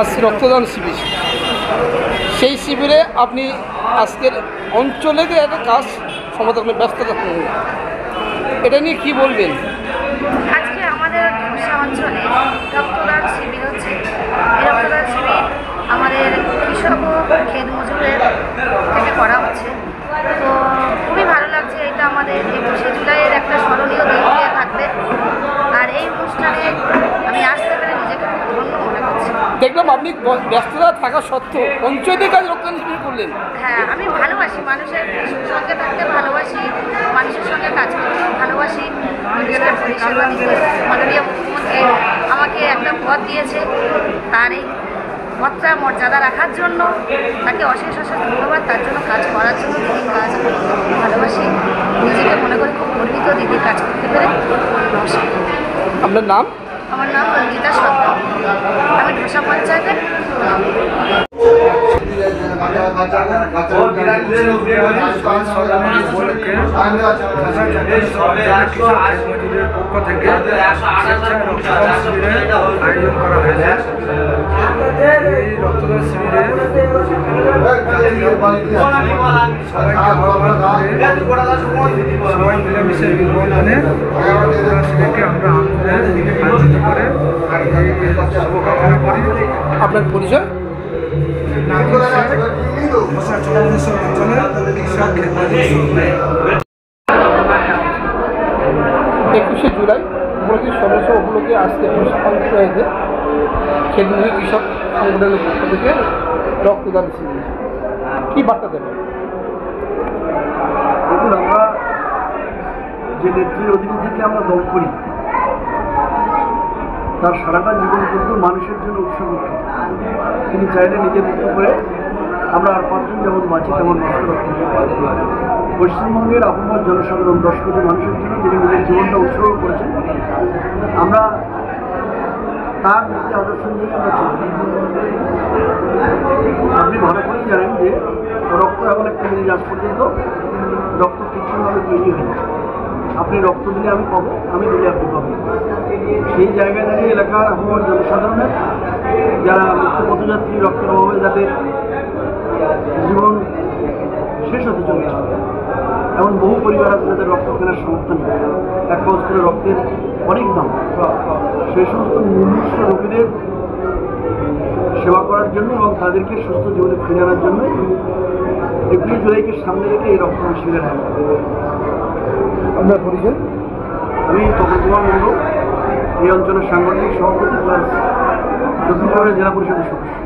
आज रक्तदान शिविर সেই শিবিরে আপনি আজকের অঞ্চলে যে একটা কাজ সমাধান ব্যস্ততা এটা নিয়ে কি বলবেন? আজকে আমাদের অঞ্চলে রক্তদান শিবির হচ্ছে। এই রক্তদান শিবির আমাদের কৃষক ও ক্ষেত মজুরের থেকে করা হচ্ছে। তো খুবই ভালো লাগছে। এটা আমাদের 21শে জুলাইয়ের একটা স্মরণীয় দিন হয়ে থাকবে। আর এই অনুষ্ঠানে আমি আসতে পেরে নিজেকে খুব ধন্য মনে করছি। দেখলাম আপনি ব্যস্ততা থাকা সত্ত্বেও পঞ্চায়েতের কাজ রক্তদান শিবির করলেন। হ্যাঁ, আমি ভালোবাসি, মানুষের সঙ্গে থাকতে ভালোবাসি, মানুষের সঙ্গে কাজ করতে ভালোবাসি, মানুষের পরিষেবা দিতে। মাননীয় মুখ্যমন্ত্রী আমাকে একটা পদ দিয়েছে, তার এই পদটা মর্যাদা রাখার জন্য তাকে অশেষ অশেষ ধন্যবাদ। তার জন্য কাজ করার জন্য দিদির কাজ আমি ভালোবাসি, নিজেকে মনে করি খুব গর্বিত দিদির কাজ করতে পেরে। নমস্কার। আপনার নাম? আমার নাম রঞ্জিতা সরকার, আমি ঢোসা পঞ্চায়েতের। পক্ষ থেকে আয়োজন করা হয়েছে। এই রক্তদান শিবিরে সবাই মিলেমিশে মিলবন্ধনে রক্তদান শিবিরকে আমরা আয়োজিত করে শুভকামনা করি। আপনার পরিচয়? একুশে জুলাই উপলক্ষে সদস্য উপলক্ষে আজকে পঞ্চায়েতে খেলমুখী কৃষক সংগঠনের পক্ষ থেকে রক্তদান শিবির, কী বার্তা দেবেন? দেখুন, আমরা যে নেত্রীর অধীনে থেকে আমরা দল করি তার সারাটা জীবন কিন্তু মানুষের জন্য উৎসর্গ। তিনি চাইলে নিজের মতো করে আমরা আর 5 জন যেমন বাঁচি তেমন বাঁচতে পারতাম। পশ্চিমবঙ্গের আপামর জনসাধারণ 10 কোটি মানুষের জন্য যিনি নিজের জীবনটা উৎসর্গ করেছেন, আমরা তার নীতি আদর্শ নিয়ে আমরা চলি। আপনি ভালো করেই জানেন যে রক্ত এমন একটা জিনিস আজ পর্যন্ত রক্ত কৃত্রিমভাবে তৈরি হয়নি। আপনি রক্ত দিলে আমি পাবো, আমি দিলে আপনি পাবেন। সেই জায়গায় দাঁড়িয়ে এলাকার আপামর জনসাধারণের যারা মৃত্যু পথযাত্রী রক্তের অভাবে যাদের জীবন শেষ হতে চলেছে, এমন বহু পরিবার আছে যাদের রক্ত কেনার সমর্থন নেই। 1 পাউচ করে রক্তের অনেক দাম। সেই সমস্ত মুমূর্ষু রোগীদের সেবা করার জন্য এবং তাদেরকে সুস্থ জীবনে ফিরে আনার জন্য 21 জুলাইকে সামনে রেখে এই রক্তদান শিবিরের আয়োজন। আপনার পরিচয়? আমি তপন কুমার মণ্ডল, এই অঞ্চলের সাংগঠনিক সভাপতি প্লাস দক্ষিণ কলকাতা জেলা পরিষদের সদস্য।